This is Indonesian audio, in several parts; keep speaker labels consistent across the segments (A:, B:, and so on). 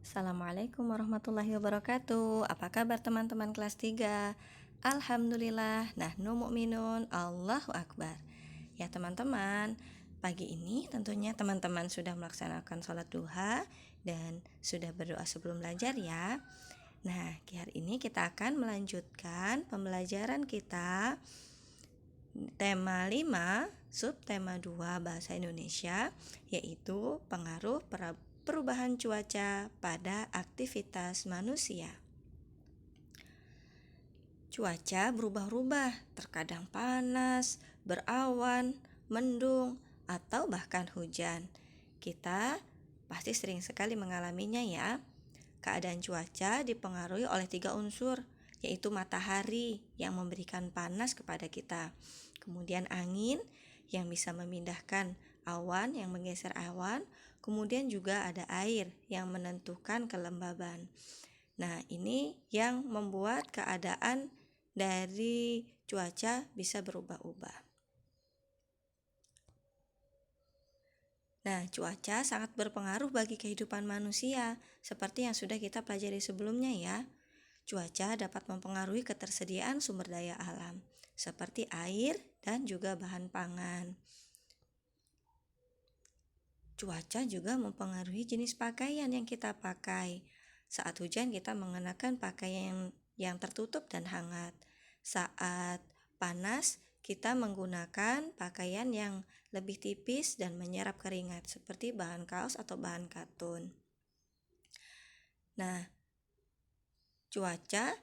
A: Assalamualaikum warahmatullahi wabarakatuh. Apa kabar teman-teman kelas 3? Alhamdulillah, nahnu mu'minun, Allahu Akbar. Ya teman-teman, pagi ini tentunya teman-teman sudah melaksanakan sholat duha dan sudah berdoa sebelum belajar ya. Nah, hari ini kita akan melanjutkan pembelajaran kita tema 5, subtema 2 Bahasa Indonesia, yaitu pengaruh perubahan cuaca pada aktivitas manusia. Cuaca berubah-ubah, terkadang panas, berawan, mendung, atau bahkan hujan. Kita pasti sering sekali mengalaminya ya. Keadaan cuaca dipengaruhi oleh 3 unsur, yaitu matahari yang memberikan panas kepada kita. Kemudian angin yang bisa memindahkan awan, yang menggeser awan. Kemudian juga ada air yang menentukan kelembaban. Nah, ini yang membuat keadaan dari cuaca bisa berubah-ubah. Nah, cuaca sangat berpengaruh bagi kehidupan manusia, seperti yang sudah kita pelajari sebelumnya ya. Cuaca dapat mempengaruhi ketersediaan sumber daya alam, seperti air dan juga bahan pangan. Cuaca juga mempengaruhi jenis pakaian yang kita pakai. Saat hujan kita mengenakan pakaian yang tertutup dan hangat. Saat panas kita menggunakan pakaian yang lebih tipis dan menyerap keringat seperti bahan kaos atau bahan katun. Nah, cuaca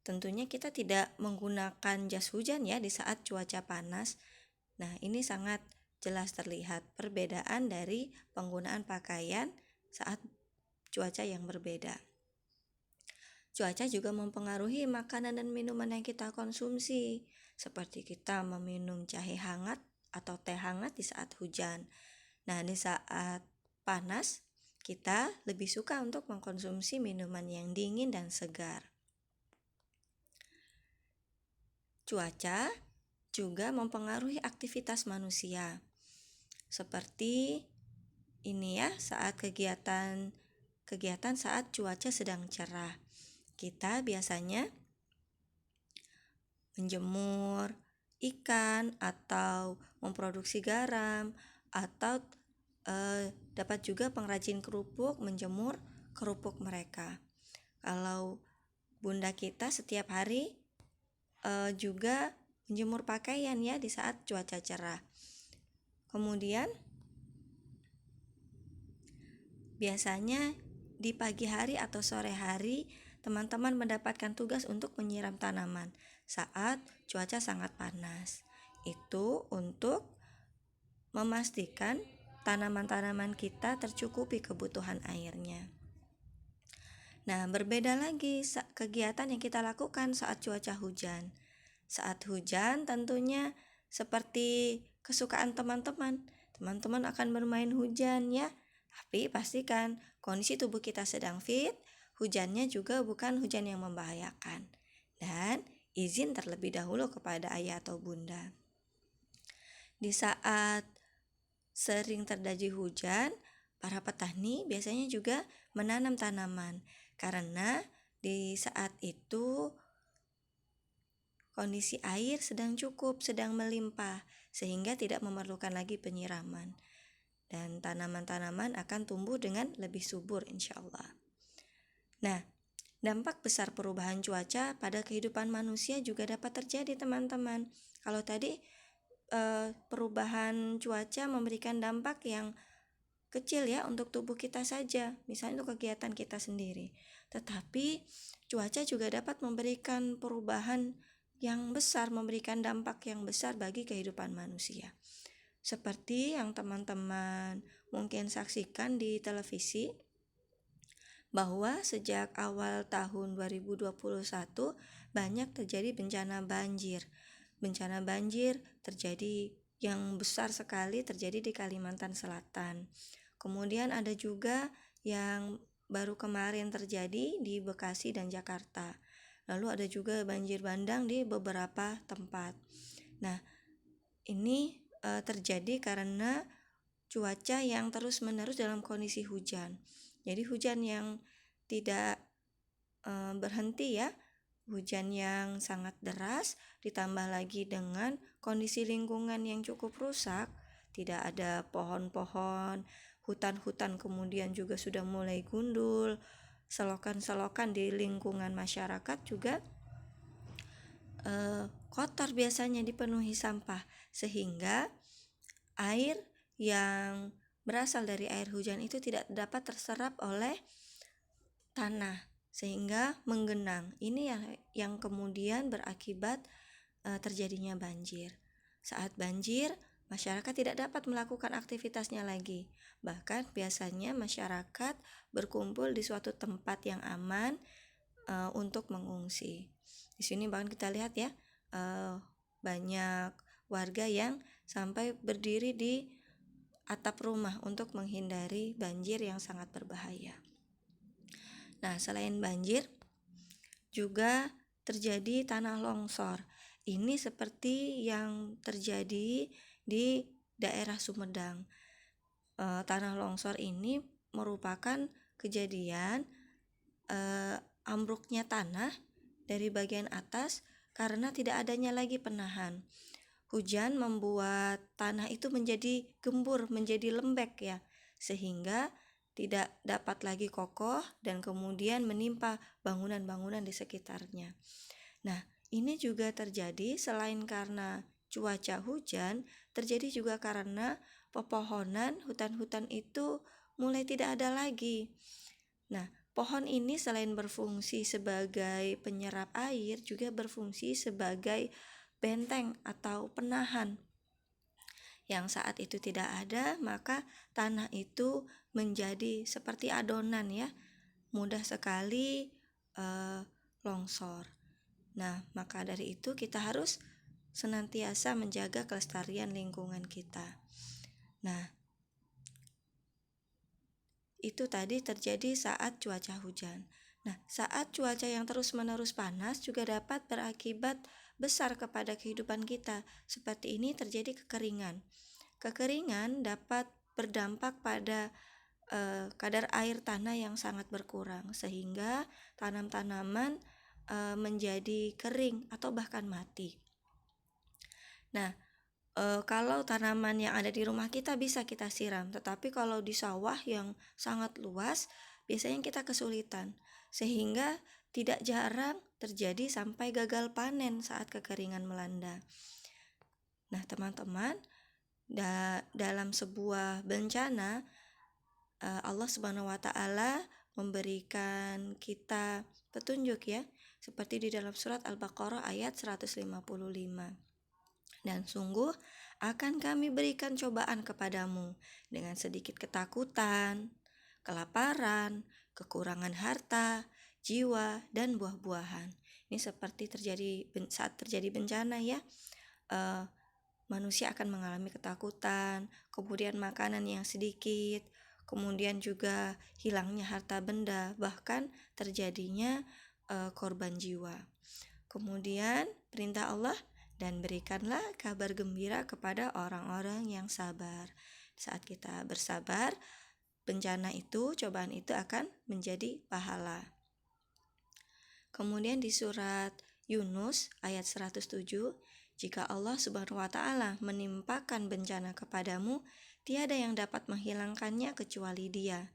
A: tentunya kita tidak menggunakan jas hujan ya di saat cuaca panas. Nah, ini sangat jelas terlihat perbedaan dari penggunaan pakaian saat cuaca yang berbeda. Cuaca juga mempengaruhi makanan dan minuman yang kita konsumsi, seperti kita meminum jahe hangat atau teh hangat di saat hujan. Nah, di saat panas, kita lebih suka untuk mengkonsumsi minuman yang dingin dan segar. Cuaca juga mempengaruhi aktivitas manusia. Seperti ini ya, saat kegiatan saat cuaca sedang cerah. Kita biasanya menjemur ikan atau memproduksi garam atau dapat juga pengrajin kerupuk menjemur kerupuk mereka. Kalau bunda kita setiap hari juga menjemur pakaian ya di saat cuaca cerah. Kemudian biasanya di pagi hari atau sore hari teman-teman mendapatkan tugas untuk menyiram tanaman saat cuaca sangat panas. Itu untuk memastikan tanaman-tanaman kita tercukupi kebutuhan airnya. Nah, berbeda lagi kegiatan yang kita lakukan saat cuaca hujan. Saat hujan tentunya seperti kesukaan teman-teman. Teman-teman akan bermain hujan ya. Tapi pastikan kondisi tubuh kita sedang fit, hujannya juga bukan hujan yang membahayakan. Dan izin terlebih dahulu kepada ayah atau bunda. Di saat sering terjadi hujan, para petani biasanya juga menanam tanaman. Karena di saat itu kondisi air sedang cukup, sedang melimpah, sehingga tidak memerlukan lagi penyiraman. Dan tanaman-tanaman akan tumbuh dengan lebih subur insya Allah. Nah, dampak besar perubahan cuaca pada kehidupan manusia juga dapat terjadi teman-teman. Kalau tadi perubahan cuaca memberikan dampak yang kecil ya untuk tubuh kita saja, misalnya untuk kegiatan kita sendiri. Tetapi cuaca juga dapat memberikan perubahan yang besar, memberikan dampak yang besar bagi kehidupan manusia. Seperti yang teman-teman mungkin saksikan di televisi, bahwa sejak awal tahun 2021 banyak terjadi bencana banjir. Bencana banjir terjadi yang besar sekali terjadi di Kalimantan Selatan. Kemudian ada juga yang baru kemarin terjadi di Bekasi dan Jakarta. Lalu ada juga banjir bandang di beberapa tempat. Nah, ini terjadi karena cuaca yang terus-menerus dalam kondisi hujan. Jadi hujan yang tidak berhenti ya, hujan yang sangat deras ditambah lagi dengan kondisi lingkungan yang cukup rusak, tidak ada pohon-pohon, hutan-hutan kemudian juga sudah mulai gundul, selokan-selokan di lingkungan masyarakat juga kotor, biasanya dipenuhi sampah, sehingga air yang berasal dari air hujan itu tidak dapat terserap oleh tanah sehingga menggenang. Ini yang kemudian berakibat terjadinya banjir. Saat banjir, masyarakat tidak dapat melakukan aktivitasnya lagi. Bahkan biasanya masyarakat berkumpul di suatu tempat yang aman untuk mengungsi. Di sini bahkan kita lihat ya, banyak warga yang sampai berdiri di atap rumah untuk menghindari banjir yang sangat berbahaya. Nah, selain banjir, juga terjadi tanah longsor. Ini seperti yang terjadi di daerah Sumedang. Tanah longsor ini merupakan kejadian ambruknya tanah dari bagian atas karena tidak adanya lagi penahan. Hujan membuat tanah itu menjadi gembur, menjadi lembek ya, sehingga tidak dapat lagi kokoh dan kemudian menimpa bangunan-bangunan di sekitarnya. Nah, ini juga terjadi selain karena cuaca hujan, terjadi juga karena pepohonan, hutan-hutan itu mulai tidak ada lagi. Nah, pohon ini selain berfungsi sebagai penyerap air, juga berfungsi sebagai benteng atau penahan. Yang saat itu tidak ada, maka tanah itu menjadi seperti adonan ya, mudah sekali longsor. Nah, maka dari itu kita harus senantiasa menjaga kelestarian lingkungan kita. Nah, itu tadi terjadi saat cuaca hujan. Nah, saat cuaca yang terus-menerus panas juga dapat berakibat besar kepada kehidupan kita. Seperti ini terjadi kekeringan. Kekeringan dapat berdampak pada kadar air tanah yang sangat berkurang, sehingga tanam-tanaman menjadi kering atau bahkan mati. Nah, kalau tanaman yang ada di rumah kita bisa kita siram, tetapi kalau di sawah yang sangat luas, biasanya kita kesulitan, sehingga tidak jarang terjadi sampai gagal panen saat kekeringan melanda. Nah, teman-teman, dalam sebuah bencana, Allah Subhanahu wa Ta'ala memberikan kita petunjuk ya, seperti di dalam surat Al-Baqarah ayat 155. Dan sungguh akan kami berikan cobaan kepadamu dengan sedikit ketakutan, kelaparan, kekurangan harta, jiwa, dan buah-buahan. Ini seperti saat terjadi bencana ya, manusia akan mengalami ketakutan, kemudian makanan yang sedikit, kemudian juga hilangnya harta benda, bahkan terjadinya korban jiwa. Kemudian perintah Allah, dan berikanlah kabar gembira kepada orang-orang yang sabar. Saat kita bersabar, bencana itu, cobaan itu akan menjadi pahala. Kemudian di surat Yunus ayat 107, jika Allah Subhanahu wa Ta'ala menimpakan bencana kepadamu, tiada yang dapat menghilangkannya kecuali Dia.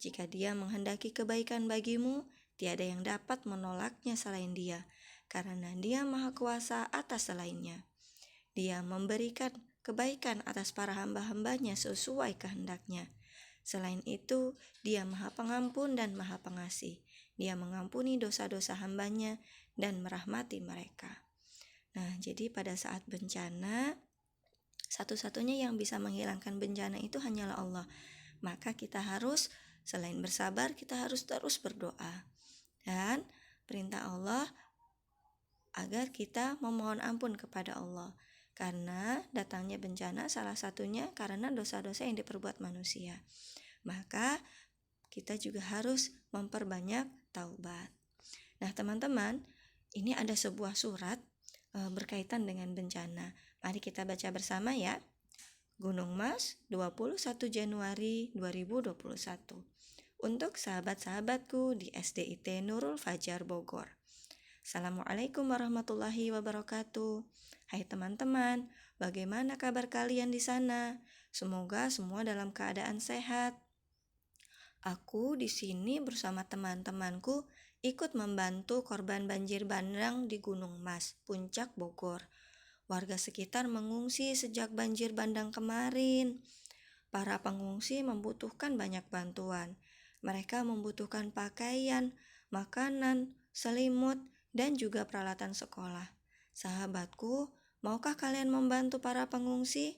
A: Jika Dia menghendaki kebaikan bagimu, tiada yang dapat menolaknya selain Dia, karena Dia Maha Kuasa atas selainnya. Dia memberikan kebaikan atas para hamba-hambanya sesuai kehendaknya. Selain itu, Dia Maha Pengampun dan Maha Pengasih. Dia mengampuni dosa-dosa hambanya dan merahmati mereka. Nah, jadi pada saat bencana, satu-satunya yang bisa menghilangkan bencana itu hanyalah Allah. Maka kita harus, selain bersabar, kita harus terus berdoa. Dan perintah Allah agar kita memohon ampun kepada Allah. Karena datangnya bencana salah satunya karena dosa-dosa yang diperbuat manusia. Maka kita juga harus memperbanyak taubat. Nah, teman-teman, ini ada sebuah surat berkaitan dengan bencana. Mari kita baca bersama ya. Gunung Mas, 21 Januari 2021. untuk sahabat-sahabatku di SDIT Nurul Fajar Bogor. Assalamualaikum warahmatullahi wabarakatuh. Hai teman-teman, bagaimana kabar kalian di sana? Semoga semua dalam keadaan sehat. Aku di sini bersama teman-temanku ikut membantu korban banjir bandang di Gunung Mas, Puncak Bogor. Warga sekitar mengungsi sejak banjir bandang kemarin. Para pengungsi membutuhkan banyak bantuan. Mereka membutuhkan pakaian, makanan, selimut, dan juga peralatan sekolah. Sahabatku, maukah kalian membantu para pengungsi?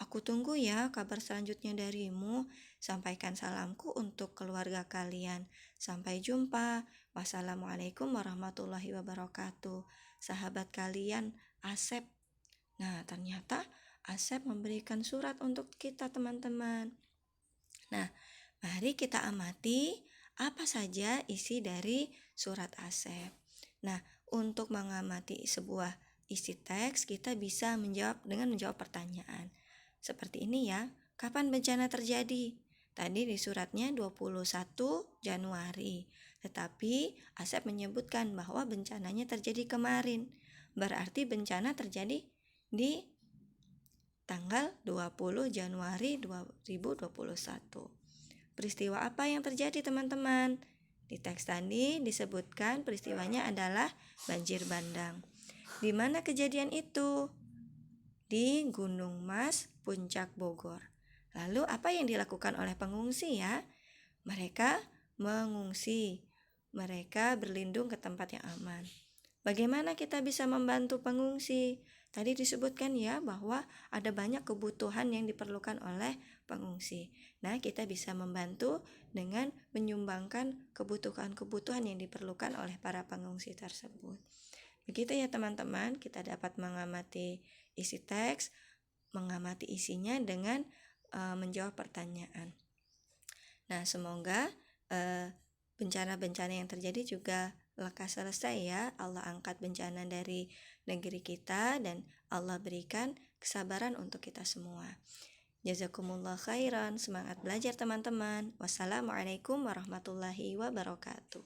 A: Aku tunggu ya kabar selanjutnya darimu. Sampaikan salamku untuk keluarga kalian. Sampai jumpa. Wassalamualaikum warahmatullahi wabarakatuh. Sahabat kalian, Asep. Nah, ternyata Asep memberikan surat untuk kita teman-teman. Nah, mari kita amati apa saja isi dari surat Asep. Nah, untuk mengamati sebuah isi teks, kita bisa menjawab pertanyaan. Seperti ini ya, kapan bencana terjadi? Tadi di suratnya 21 Januari, tetapi Asep menyebutkan bahwa bencananya terjadi kemarin. Berarti bencana terjadi di tanggal 20 Januari 2021. Peristiwa apa yang terjadi teman-teman? Di teks tadi disebutkan peristiwanya adalah banjir bandang. Di mana kejadian itu? Di Gunung Mas, Puncak Bogor. Lalu apa yang dilakukan oleh pengungsi ya? Mereka mengungsi. Mereka berlindung ke tempat yang aman. Bagaimana kita bisa membantu pengungsi? Tadi disebutkan ya bahwa ada banyak kebutuhan yang diperlukan oleh pengungsi. Nah, kita bisa membantu dengan menyumbangkan kebutuhan-kebutuhan yang diperlukan oleh para pengungsi tersebut. Begitu ya teman-teman, kita dapat mengamati isi teks, mengamati isinya dengan menjawab pertanyaan. Nah, semoga bencana-bencana yang terjadi juga lekas selesai ya. Allah angkat bencana dari negeri kita dan Allah berikan kesabaran untuk kita semua. Jazakumullah khairan. Semangat belajar teman-teman. Wassalamualaikum warahmatullahi wabarakatuh.